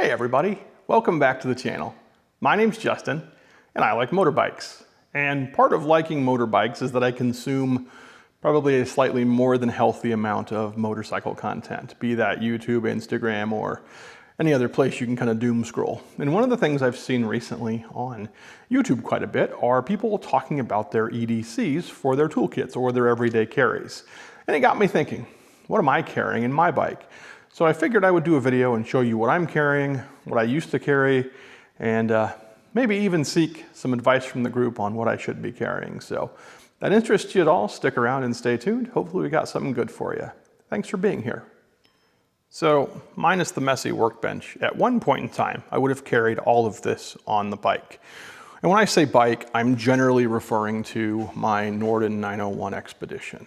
Hey everybody, welcome back to the channel. My name's Justin and I like motorbikes. And part of liking motorbikes is that I consume probably a slightly more than healthy amount of motorcycle content, be that YouTube, Instagram, or any other place you can kind of doom scroll. And one of the things I've seen recently on YouTube quite a bit are people talking about their EDCs for their toolkits or their everyday carries. And it got me thinking, what am I carrying in my bike? So I figured I would do a video and show you what I'm carrying, what I used to carry, and maybe even seek some advice from the group on what I should be carrying. So if that interests you at all, stick around and stay tuned. Hopefully we got something good for you. Thanks for being here. So minus the messy workbench, at one point in time, I would have carried all of this on the bike. And when I say bike, I'm generally referring to my Norden 901 Expedition.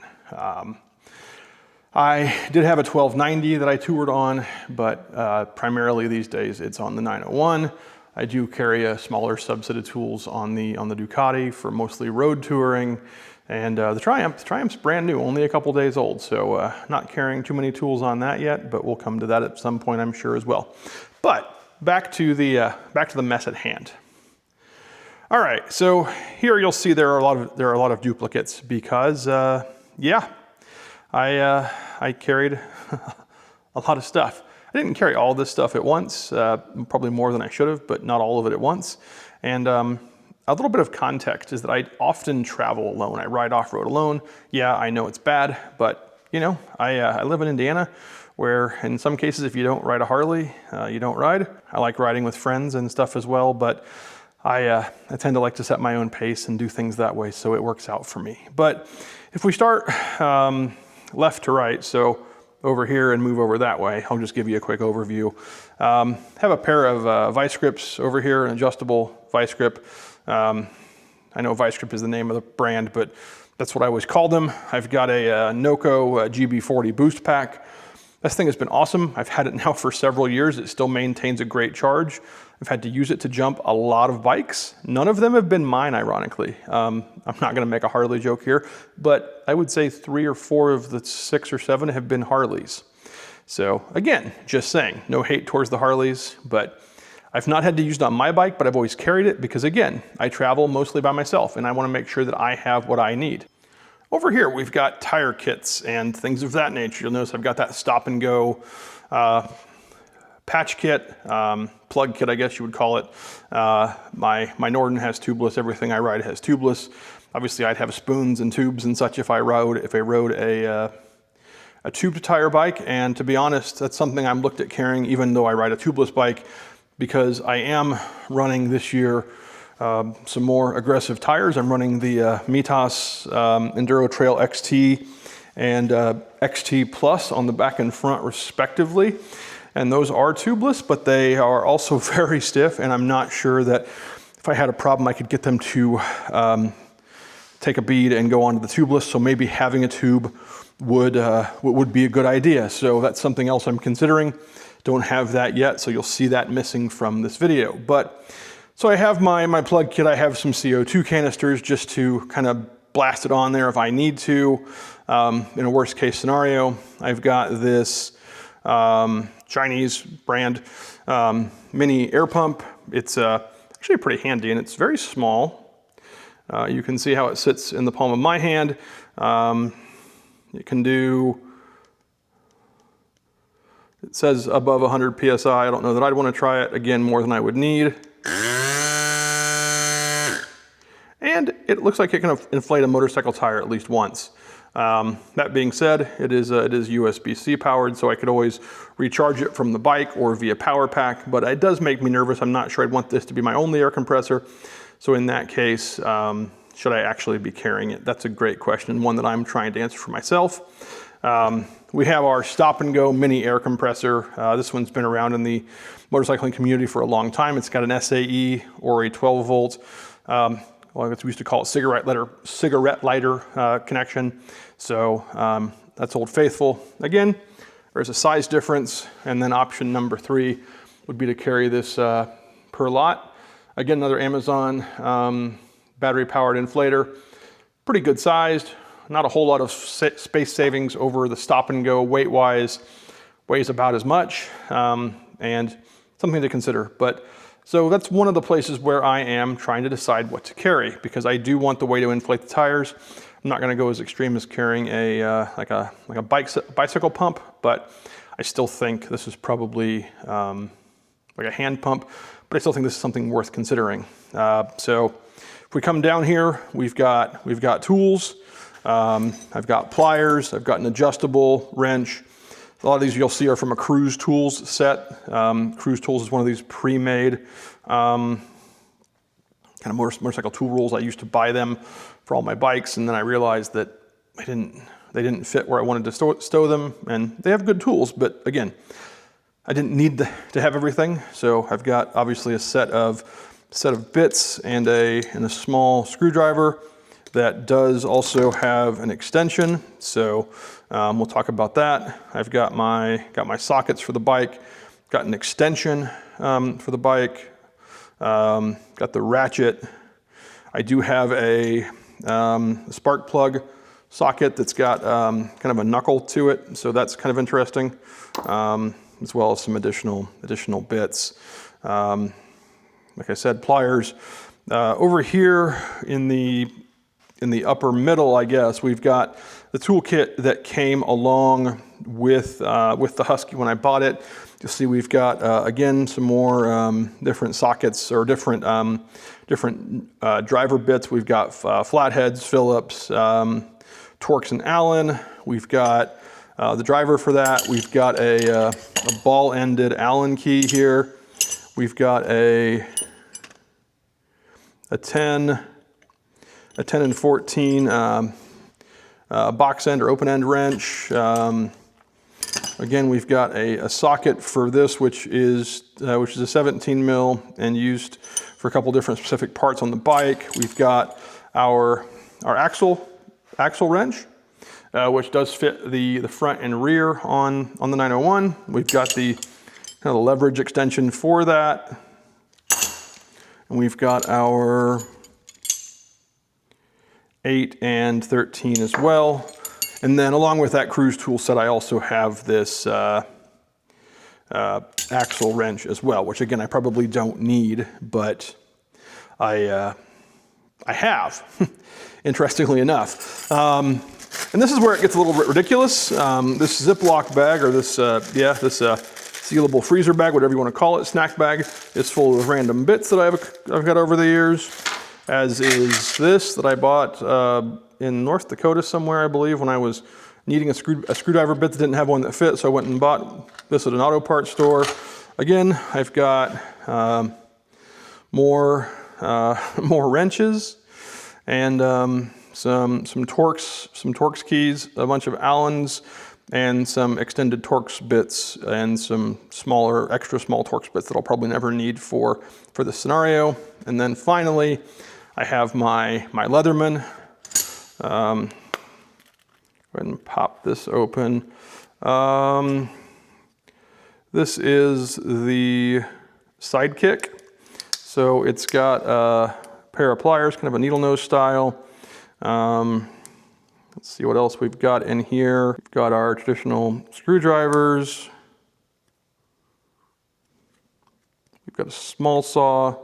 I did have a 1290 that I toured on, but primarily these days it's on the 901. I do carry a smaller subset of tools on the Ducati for mostly road touring. And the Triumph's brand new, only a couple days old, so not carrying too many tools on that yet, but we'll come to that at some point, I'm sure, as well. But back to the mess at hand. All right, so here you'll see there are a lot of duplicates because yeah, I carried a lot of stuff. I didn't carry all this stuff at once, probably more than I should have, but not all of it at once. And a little bit of context is that I often travel alone. I ride off-road alone. Yeah, I know it's bad, but you know, I live in Indiana where in some cases, if you don't ride a Harley, you don't ride. I like riding with friends and stuff as well, but I tend to like to set my own pace and do things that way, so it works out for me. But if we start left to right, so over here and move over that way, I'll just give you a quick overview. Have a pair of vice grips over here, an adjustable vice grip. I know vice grip is the name of the brand, but that's what I always call them. I've got a Noco GB40 boost pack. This thing has been awesome. I've had it now for several years. It still maintains a great charge. I've had to use it to jump a lot of bikes. None of them have been mine, ironically. I'm not gonna make a Harley joke here, but I would say 3 or 4 of the 6 or 7 have been Harleys. So again, just saying, no hate towards the Harleys, but I've not had to use it on my bike, but I've always carried it because again, I travel mostly by myself and I wanna make sure that I have what I need. Over here, we've got tire kits and things of that nature. You'll notice I've got that stop and go patch kit, plug kit, I guess you would call it. My Norden has tubeless. Everything I ride has tubeless. Obviously, I'd have spoons and tubes and such if I rode a tubed tire bike. And to be honest, that's something I'm looked at carrying even though I ride a tubeless bike because I am running this year some more aggressive tires. I'm running the Mitas Enduro Trail XT and XT Plus on the back and front respectively. And those are tubeless, but they are also very stiff, and I'm not sure that if I had a problem, I could get them to take a bead and go onto the tubeless, so maybe having a tube would be a good idea. So that's something else I'm considering. Don't have that yet, so you'll see that missing from this video. But so I have my plug kit. I have some CO2 canisters just to kind of blast it on there if I need to. In a worst case scenario, I've got this Chinese brand mini air pump. It's actually pretty handy and it's very small. You can see how it sits in the palm of my hand. It can do, it says above 100 PSI. I don't know that I'd want to try it again more than I would need. And it looks like it can inflate a motorcycle tire at least once. That being said, it is USB-C powered, so I could always recharge it from the bike or via power pack, but it does make me nervous. I'm not sure I'd want this to be my only air compressor. So in that case, should I actually be carrying it? That's a great question, one that I'm trying to answer for myself. We have our stop and go mini air compressor. This one's been around in the motorcycling community for a long time. It's got an SAE or a 12 volt, well, I guess we used to call it cigarette lighter connection. So that's Old Faithful. Again, there's a size difference. And then option number 3 would be to carry this per lot. Again, another Amazon battery powered inflator. Pretty good sized. Not a whole lot of space savings over the stop and go weight wise. Weighs about as much. And something to consider. But so that's one of the places where I am trying to decide what to carry, because I do want the way to inflate the tires. I'm not going to go as extreme as carrying a like a bicycle pump, but I still think this is probably like a hand pump, but I still think this is something worth considering. So if we come down here, we've got tools. I've got pliers. I've got an adjustable wrench. A lot of these you'll see are from a Cruise Tools set. Cruise Tools is one of these pre-made kind of motorcycle tool rolls. I used to buy them for all my bikes, and then I realized that they didn't fit where I wanted to stow them, and they have good tools, but again, I didn't need to have everything. So I've got obviously a set of bits and a small screwdriver that does also have an extension. So we'll talk about that. I've got my sockets for the bike, got an extension for the bike, got the ratchet. I do have a spark plug socket that's got kind of a knuckle to it, so that's kind of interesting, as well as some additional bits. Like I said, pliers. Over here in the upper middle, I guess, we've got the toolkit that came along with the Husky when I bought it. You'll see we've got, again, some more different sockets or different driver bits. We've got flatheads, Phillips, Torx and Allen. We've got the driver for that. We've got a ball-ended Allen key here. We've got a 10 and 14 box end or open end wrench. Again, we've got a socket for this, which is a 17 mil and used for a couple different specific parts on the bike. We've got our axle wrench, which does fit the front and rear on the 901. We've got the kind of the leverage extension for that. And we've got our 8 and 13 as well. And then along with that Cruise tool set, I also have this axle wrench as well, which again, I probably don't need, but I have, interestingly enough. And this is where it gets a little bit ridiculous. This Ziploc bag, or this sealable freezer bag, whatever you want to call it, snack bag, is full of random bits that I've got over the years, as is this that I bought in North Dakota somewhere, I believe, when I was needing a screwdriver bit that didn't have one that fit, so I went and bought this at an auto parts store. Again, I've got more wrenches and some Torx keys, a bunch of Allens, and some extended Torx bits, and some extra small Torx bits that I'll probably never need for this scenario. And then finally, I have my Leatherman. Go ahead and pop this open. This is the Sidekick. So it's got a pair of pliers, kind of a needle nose style. Let's see what else we've got in here. We've got our traditional screwdrivers. We've got a small saw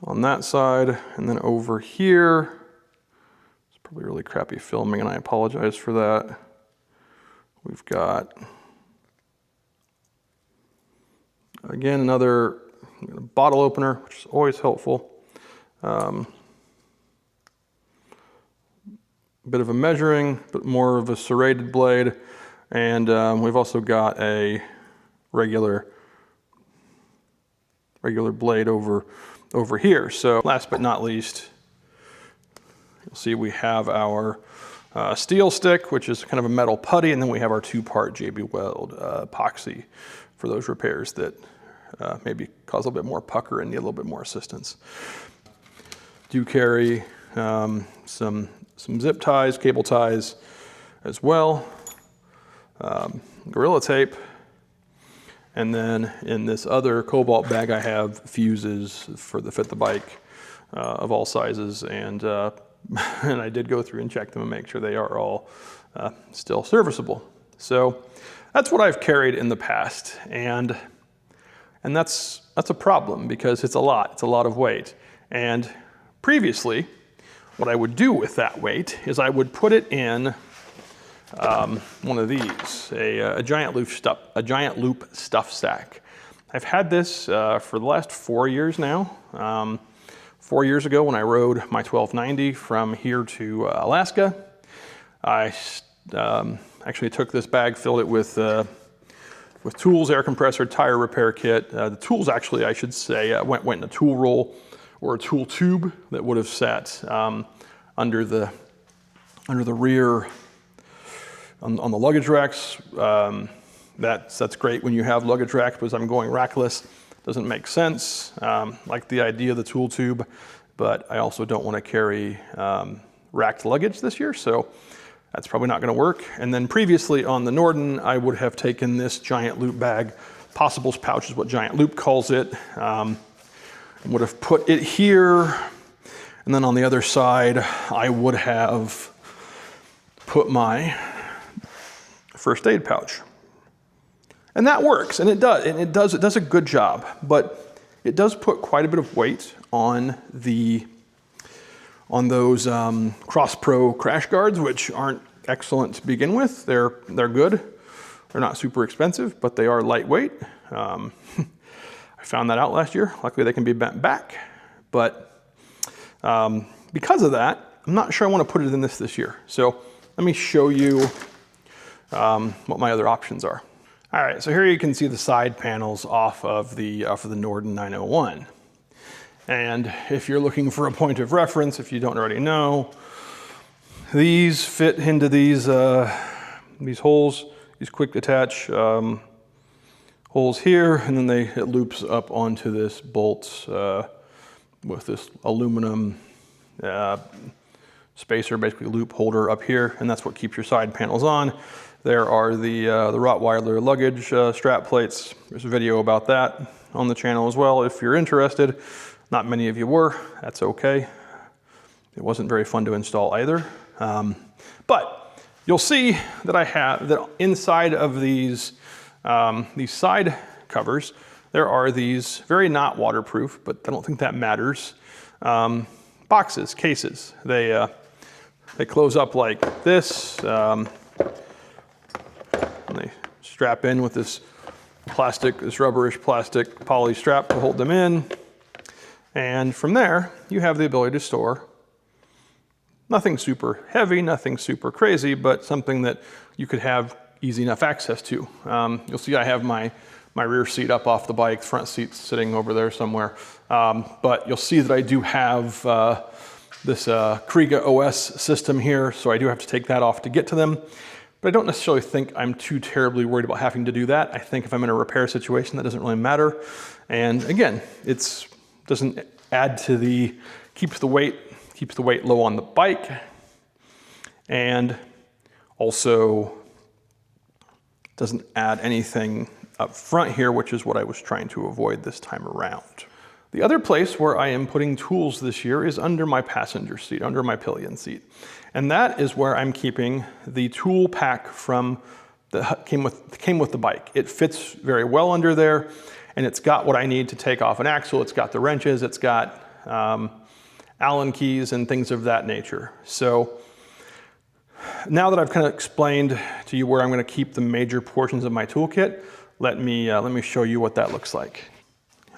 on that side, and then over here, it's probably really crappy filming, and I apologize for that. We've got, again, another bottle opener, which is always helpful. A bit of a measuring, but more of a serrated blade, and we've also got a regular blade over here. So last but not least, you'll see we have our steel stick, which is kind of a metal putty, and then we have our 2-part JB Weld epoxy for those repairs that maybe cause a little bit more pucker and need a little bit more assistance. Do carry some zip ties, cable ties as well, Gorilla Tape, and then in this other Cobalt bag I have fuses for the fit the bike of all sizes, and I did go through and check them and make sure they are all still serviceable. So That's what I've carried in the past, and that's a problem because it's a lot of weight. And previously, what I would do with that weight is I would put it in one of these, a giant loop stuff sack. I've had this for the last 4 years now. 4 years ago, when I rode my 1290 from here to Alaska, I actually took this bag, filled it with tools, air compressor, tire repair kit. The tools, actually, I should say, went in a tool roll or a tool tube that would have sat under the rear on the luggage racks. That's great when you have luggage racks, because I'm going rackless. Doesn't make sense. Like the idea of the tool tube, but I also don't want to carry racked luggage this year, so that's probably not going to work. And then previously on the Norden, I would have taken this giant loop bag, Possibles pouch is what Giant Loop calls it, would have put it here, and then on the other side, I would have put my first aid pouch. And that works, and it does a good job, but it does put quite a bit of weight on those Cross Pro crash guards, which aren't excellent to begin with. They're good. They're not super expensive, but they are lightweight. I found that out last year. Luckily, they can be bent back, but because of that, I'm not sure I want to put it in this year. So let me show you what my other options are. All right, so here you can see the side panels off of the Norden 901. And if you're looking for a point of reference, if you don't already know, these fit into these holes, these quick detach holes here, and then it loops up onto this bolt with this aluminum spacer, basically loop holder up here, and that's what keeps your side panels on. There are the Rottweiler luggage strap plates. There's a video about that on the channel as well if you're interested. Not many of you were, that's okay. It wasn't very fun to install either. But you'll see that I have, that inside of these side covers, there are these very not waterproof, but I don't think that matters, boxes, cases. They close up like this, and they strap in with this rubberish plastic poly strap to hold them in. And from there, you have the ability to store nothing super heavy, nothing super crazy, but something that you could have easy enough access to. You'll see I have my rear seat up off the bike, front seat's sitting over there somewhere. But you'll see that I do have this Kriega OS system here, so I do have to take that off to get to them. But I don't necessarily think I'm too terribly worried about having to do that. I think if I'm in a repair situation, that doesn't really matter. And again, doesn't add to keeps the weight low on the bike, and also doesn't add anything up front here, which is what I was trying to avoid this time around. The other place where I am putting tools this year is under my passenger seat, under my pillion seat. And that is where I'm keeping the tool pack that came with the bike. It fits very well under there, and it's got what I need to take off an axle. It's got the wrenches, it's got Allen keys and things of that nature. So now that I've kind of explained to you where I'm going to keep the major portions of my toolkit, let me show you what that looks like.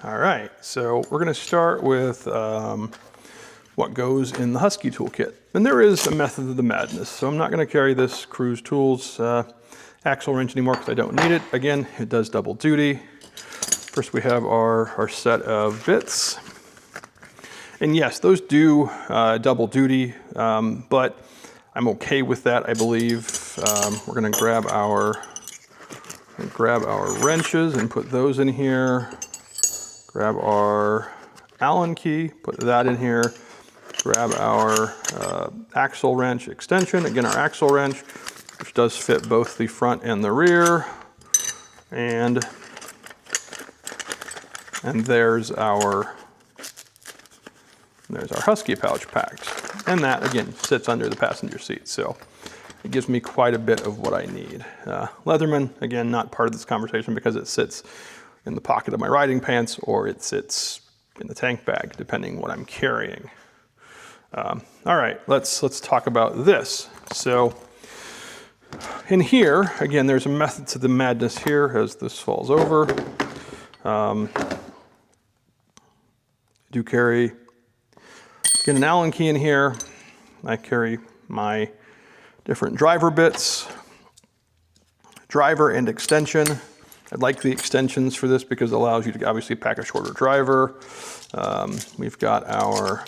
All right, so we're going to start with what goes in the Husky toolkit. And there is a method of the madness, so I'm not going to carry this Cruise Tools axle wrench anymore because I don't need it. Again, it does double duty. First we have our set of bits. And yes, those do double duty, but I'm okay with that, I believe. We're going to grab our wrenches and put those in here. Grab our Allen key, put that in here. Grab our axle wrench extension. Again, our axle wrench, which does fit both the front and the rear. And there's our Husky pouch packed. And that, again, sits under the passenger seat. So it gives me quite a bit of what I need. Leatherman, again, not part of this conversation because it sits in the pocket of my riding pants or it sits in the tank bag, depending what I'm carrying. All right, let's talk about this. So in here, again, there's a method to the madness here as this falls over. I do carry, get an Allen key in here. I carry my different driver bits, driver and extension. I like the extensions for this because it allows you to obviously pack a shorter driver. We've got our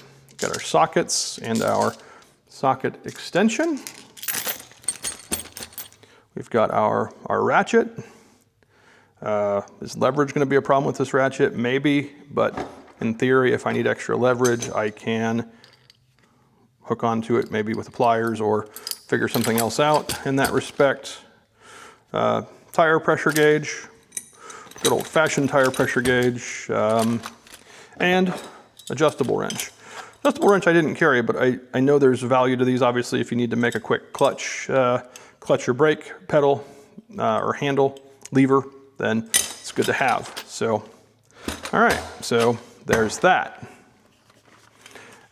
sockets and our socket extension. We've got our ratchet. Is leverage going to be a problem with this ratchet? Maybe, but in theory, if I need extra leverage, I can hook onto it maybe with the pliers or figure something else out in that respect. Tire pressure gauge, good old-fashioned tire pressure gauge, and adjustable wrench. Adjustable wrench I didn't carry, but I know there's value to these. Obviously, if you need to make a quick clutch or brake pedal or handle lever, then it's good to have. So, all right, so there's that.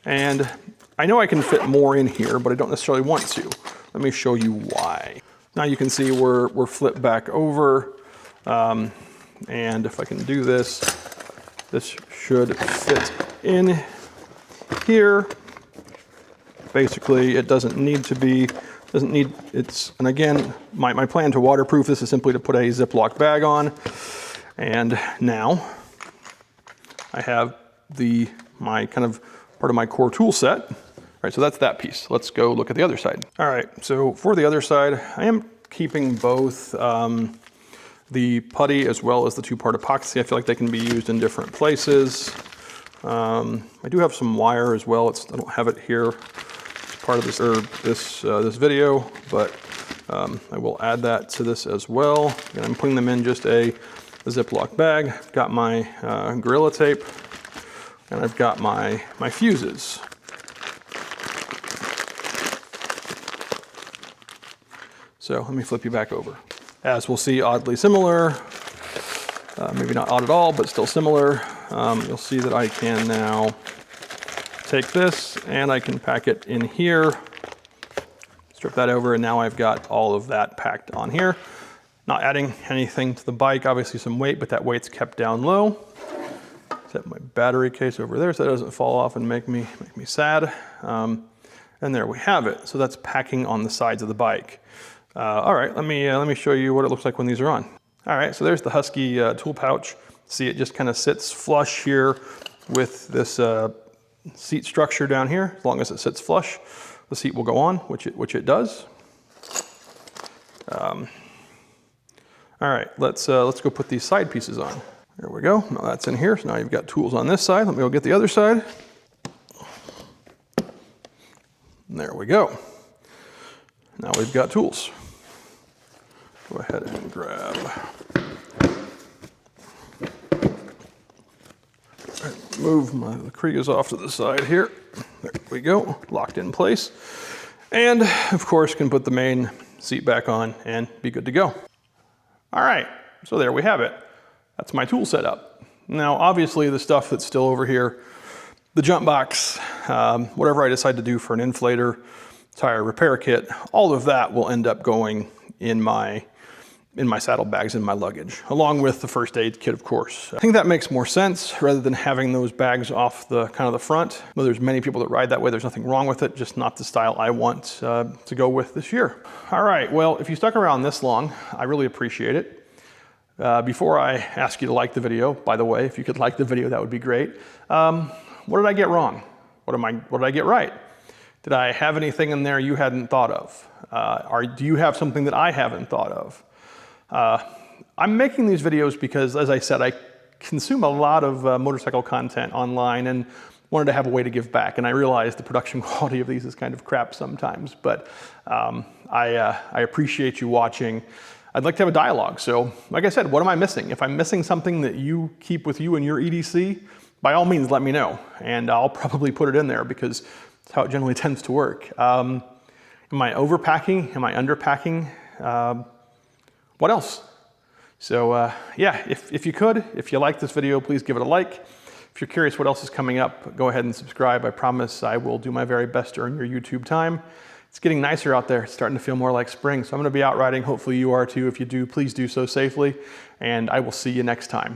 And I know I can fit more in here, but I don't necessarily want to. Let me show you why. Now you can see we're flipped back over, and if I can do this, this should fit in here. Basically, it doesn't need to be, and again, my plan to waterproof this is simply to put a Ziploc bag on, and now I have my kind of part of my core tool set. All right, so that's that piece. Let's go look at the other side. All right, so for the other side, I am keeping both the putty as well as the two-part epoxy. I feel like they can be used in different places. I do have some wire as well. I don't have it here as part of this video, but I will add that to this as well. And I'm putting them in just a Ziploc bag. Got my Gorilla Tape, and I've got my fuses. So let me flip you back over. As we'll see, oddly similar, maybe not odd at all, but still similar. You'll see that I can now take this and I can pack it in here, strip that over, and now I've got all of that packed on here. Not adding anything to the bike, obviously some weight, but that weight's kept down low. Set my battery case over there so that doesn't fall off and make me sad. And there we have it. So that's packing on the sides of the bike. All right, let me show you what it looks like when these are on. All right, so there's the Husky tool pouch. See, it just kind of sits flush here with this seat structure down here. As long as it sits flush, the seat will go on, which it does. All right, let's go put these side pieces on. There we go. Now that's in here. So now you've got tools on this side. Let me go get the other side. And there we go. Now we've got tools. Go ahead and grab. Move the Kriegers off to the side here. There we go, locked in place. And of course, can put the main seat back on and be good to go. All right, so there we have it. That's my tool setup. Now, obviously the stuff that's still over here, the jump box, whatever I decide to do for an inflator, tire repair kit, all of that will end up going in my saddlebags, in my luggage, along with the first aid kit, of course. I think that makes more sense rather than having those bags off the kind of the front. Well, there's many people that ride that way. There's nothing wrong with it, just not the style I want to go with this year. All right, well, if you stuck around this long, I really appreciate it. Before I ask you to like the video, by the way, if you could like the video, that would be great. What did I get wrong? What did I get right? Did I have anything in there you hadn't thought of? Do you have something that I haven't thought of? I'm making these videos because, as I said, I consume a lot of motorcycle content online and wanted to have a way to give back. And I realize the production quality of these is kind of crap sometimes, but I appreciate you watching. I'd like to have a dialogue. So like I said, what am I missing? If I'm missing something that you keep with you in your EDC, by all means, let me know. And I'll probably put it in there because that's how it generally tends to work. Am Am I overpacking? Am I underpacking? What else? So yeah, if you could, if you like this video, please give it a like. If you're curious what else is coming up, go ahead and subscribe. I promise I will do my very best to earn your YouTube time. It's getting nicer out there. It's starting to feel more like spring. So I'm going to be out riding. Hopefully you are too. If you do, please do so safely. And I will see you next time.